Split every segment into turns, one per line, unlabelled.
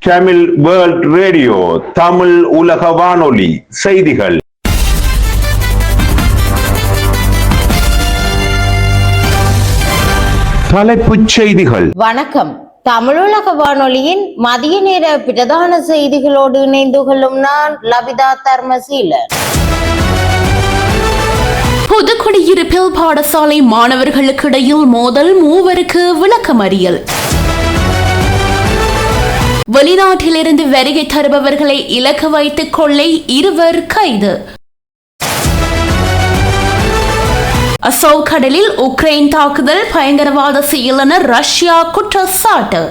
Tamil world radio, Tamil உலக வானொலி செய்திகள். தலைப்புச் செய்திகள்.
வணக்கம். தமிழுலக வானொலியின் மதிய நேர பிரதான செய்திகளோடு இணைந்து கொள்ளும் நான் லபிதா தர்மசீலன்.
புதுக்குடியிருப்பில் பாடசாலை மாணவர்களுக்கு இடையில் மோதல், மூவருக்கு விளக்கமறியல். வெளிநாட்டிலிருந்து வருகை தருபவர்களை இலக்கு வைத்துக் கொள்ளை 2 கைது. அசோவ் கடலில் உக்ரைன் தாக்குதல் பயங்கரவாத செயல் என ரஷ்யா குற்றச்சாட்டு.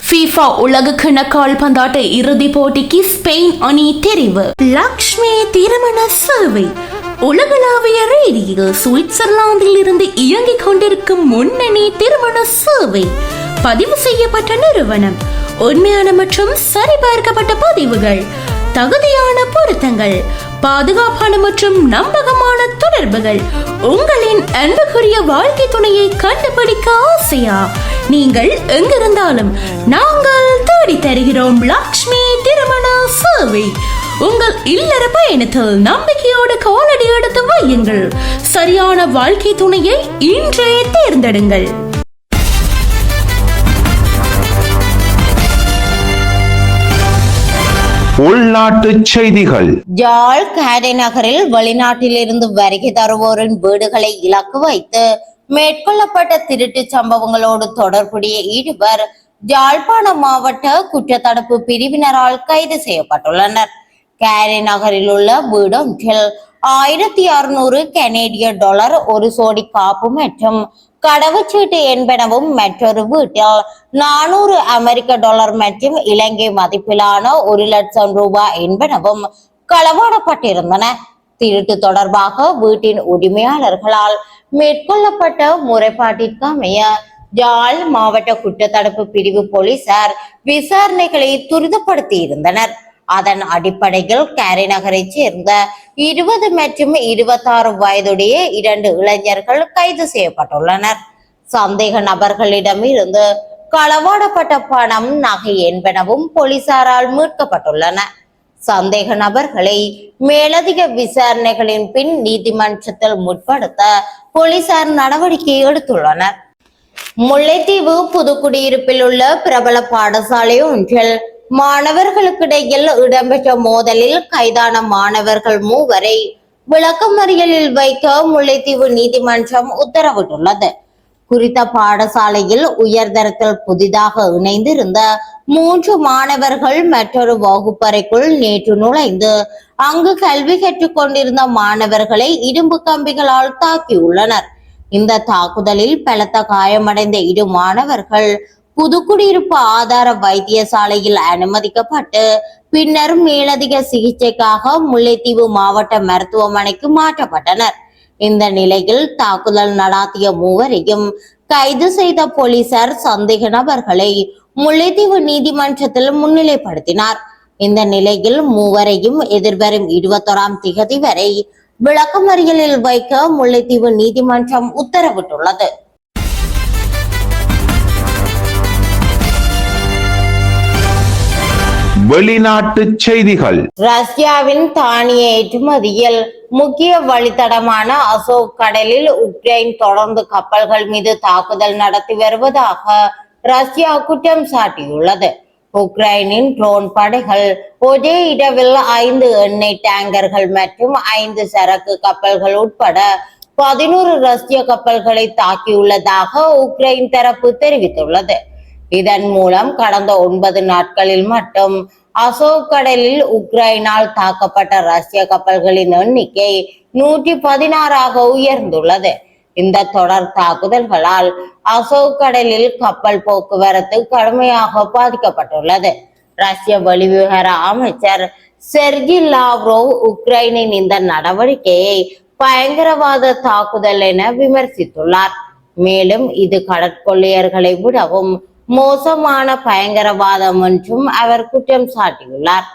FIFA உலகக்கிண கால்பந்தாட்ட இறுதிப் போட்டிக்கு ஸ்பெயின் அணி தெரிவு. லக்ஷ்மி திருமண சேவை உலகளாவிய ரீதியில் சுவிட்சர்லாந்தில் இருந்து இயங்கிக் கொண்டிருக்கும் முன்னணி திருமண சேவை. பதிவு செய்யப்பட்ட நிறுவனம், உண்மையான மற்றும் சரிபார்க்கப்பட்ட பதிவுகள், தகுதியான பொருத்தங்கள், பாதுகாப்பான மற்றும் நம்பகமான தொடர்புகள். உங்களின் அன்புக்குரிய வாழ்க்கை துணையை கண்டுபிடிக்க ஆசையா? நீங்கள் எங்கிருந்தாலும் நாங்கள் தேடி தருகிறோம். லக்ஷ்மி திருமண சேவை. உங்கள் இல்லற பயணத்தில் நம்பிக்கையோடு காலடி எடுத்து வையுங்கள். சரியான வாழ்க்கை துணையை இன்றே தேர்ந்தெடுங்கள்.
உள்நாட்டு செய்திகள்.
யாழ் காரை நகரில் வெளிநாட்டிலிருந்து வருகை தருவோரின் வீடுகளை இலக்கு வைத்து மேற்கொள்ளப்பட்ட திருட்டு சம்பவங்களோடு தொடர்புடைய 2 யாழ்ப்பாண மாவட்ட குற்றத்தடுப்பு பிரிவினரால் கைது செய்யப்பட்டுள்ளனர். காரை நகரில் உள்ள வீடொன்றில் 1600 கனேடிய டாலர், 1 சோடி காப்பு மற்றும் கடவுச்சீட்டு என்பனவும், மற்றொரு வீட்டில் 400 அமெரிக்க டாலர் மற்றும் இலங்கை மதிப்பிலான 1 லட்சம் ரூபாய் என்பனவும் களவாடப்பட்டிருந்தன. திருட்டு தொடர்பாக வீட்டின் உரிமையாளர்களால் மேற்கொள்ளப்பட்ட முறைப்பாட்டிற்கு அமைய யாழ் மாவட்ட குற்றத்தடுப்பு பிரிவு போலீசார் விசாரணைகளை துரிதப்படுத்தி இருந்தனர். அதன் அடிப்படையில் காரை நகரை சேர்ந்த 20 மற்றும் 26 வயதுடைய 2 இளைஞர்கள் கைது செய்யப்பட்டுள்ளனர். சந்தேக நபர்களிடமிருந்து களவாடப்பட்ட பணம், நகை என்பனவும் போலீசாரால் மீட்கப்பட்டுள்ளன. சந்தேக நபர்களை மேலதிக விசாரணைகளின் பின் நீதிமன்றத்தில் முற்படுத்த போலீசார் நடவடிக்கை எடுத்துள்ளனர். முல்லைத்தீவு புதுக்குடியிருப்பில் உள்ள பிரபல பாடசாலை ஒன்றில் மாணவர்களுக்கிடையில் இடம்பெற்ற மோதலில் கைதான மாணவர்கள் 3 விளக்கமறியலில் வைக்க முல்லைத்தீவு நீதிமன்றம் உத்தரவிட்டுள்ளது. குறித்த பாடசாலையில் உயர்தரத்தில் புதிதாக இணைந்திருந்த 3 மாணவர்கள் மற்றொரு வகுப்பறைக்குள் நேற்று நுழைந்து அங்கு கல்வி கற்றுக் கொண்டிருந்த மாணவர்களை இரும்பு கம்பிகளால் தாக்கியுள்ளனர். இந்த தாக்குதலில் பலத்த காயமடைந்த 2 மாணவர்கள் புதுக்குடியிருப்பு ஆதார வைத்தியசாலையில் அனுமதிக்கப்பட்டு பின்னர் மேலதிக சிகிச்சைக்காக முல்லைத்தீவு மாவட்ட மருத்துவமனைக்கு மாற்றப்பட்டனர். இந்த நிலையில் தாக்குதல் நடாத்திய 3 கைது செய்த போலீசார் சந்தேக நபர்களை முல்லைத்தீவு நீதிமன்றத்தில் முன்னிலைப்படுத்தினார். இந்த நிலையில் 3 எதிர்வரும் 21ஆம் திகதி வரை விளக்கமறியலில் வைக்க முல்லைத்தீவு நீதிமன்றம் உத்தரவிட்டுள்ளது.
வெளிநாட்டு செய்திகள்.
ரஷ்யாவின் தானிய ஏற்றுமதியில் முக்கிய வழித்தடமான அசோவ் கடலில் உக்ரைன் தொடர்ந்து கப்பல்கள் மீது தாக்குதல் நடத்தி வருவதாக ரஷ்யா குற்றம் சாட்டியுள்ளது. உக்ரைனின் ட்ரோன் படைகள் ஒரே இரவில் 5 எண்ணெய் டேங்கர்கள் மற்றும் 5 சரக்கு கப்பல்கள் உட்பட 11 ரஷ்ய கப்பல்களை தாக்கியுள்ளதாக உக்ரைன் தரப்பு தெரிவித்துள்ளது. இதன் மூலம் கடந்த 9 நாட்களில் மட்டும் அசோவ் கடலில் உக்ரைனால் தாக்கப்பட்ட ரஷ்ய கப்பல்களின் எண்ணிக்கை 116 உயர்ந்துள்ளது. இந்த தொடர் தாக்குதல்களால் அசோவ் கடலில் கப்பல் போக்குவரத்து கடுமையாக பாதிக்கப்பட்டுள்ளது. ரஷ்ய வெளிவிவகார அமைச்சர் செர்ஜி லாவ்ரோவ் உக்ரைனின் இந்த நடவடிக்கையை பயங்கரவாத தாக்குதல் என விமர்சித்துள்ளார். மேலும் இது கடற்கொள்ளையர்களை விடவும் மோசமான பயங்கரவாதம் என்றும் அவர் குற்றம் சாட்டியுள்ளார்.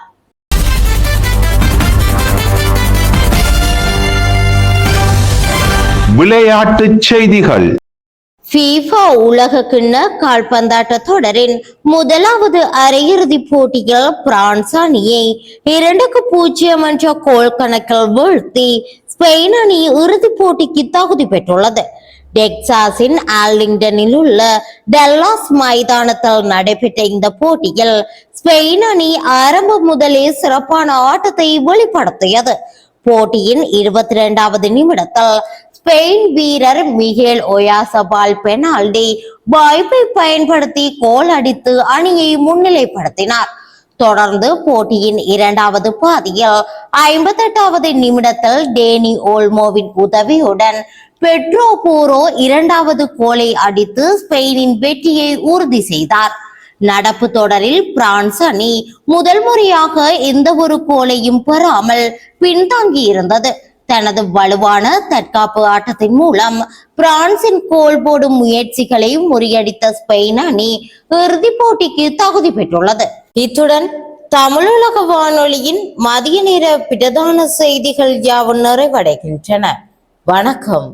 விளையாட்டுச் செய்திகள்.
FIFA உலக கிண்ண கால்பந்தாட்ட தொடரின் முதலாவது அரையிறுதி போட்டியில் பிரான்ஸ் அணியை 2-0 என்ற கோல் கணக்கில் வீழ்த்தி ஸ்பெயின் அணி இறுதிப் போட்டிக்கு தகுதி பெற்றுள்ளது. டெக்சாஸின் ஆர்லிங்டனில் உள்ள டல்லாஸ் மைதானத்தில் நடைபெற்ற இந்த போட்டியில் ஸ்பெயின் அணி ஆரம்பம் முதலே சிறப்பான ஆட்டத்தை வெளிப்படுத்தியது. போட்டியின் 22வது நிமிடத்தில் ஸ்பெயின் வீரர் மிகேல் ஒயாசபால் பெனால்டி வாய்ப்பை பயன்படுத்தி கோல் அடித்து அணியை முன்னிலைப்படுத்தினார். தொடர்ந்து போட்டியின் 2வது பாதியில் 58வது நிமிடத்தில் டேனி ஓல்மோவின் உதவியுடன் பெட்ரோ போரோ 2வது கோலை அடித்து ஸ்பெயினின் வெற்றியை உறுதி செய்தார். நடப்பு தொடரில் பிரான்ஸ் அணி முதல் முறையாக எந்த ஒரு கோலையும் பெறாமல் பின்தங்கி இருந்தது. தனது வலுவான தற்காப்பு ஆட்டத்தின் மூலம் பிரான்சின் கோல் போடும் முயற்சிகளை முறியடித்த ஸ்பெயின் அணி இறுதிப் போட்டிக்கு தகுதி பெற்றுள்ளது. இத்துடன் தமிழுலக வானொலியின் மதிய நேர பிரதான செய்திகள் யாவும் நிறைவடைகின்றன. வணக்கம்.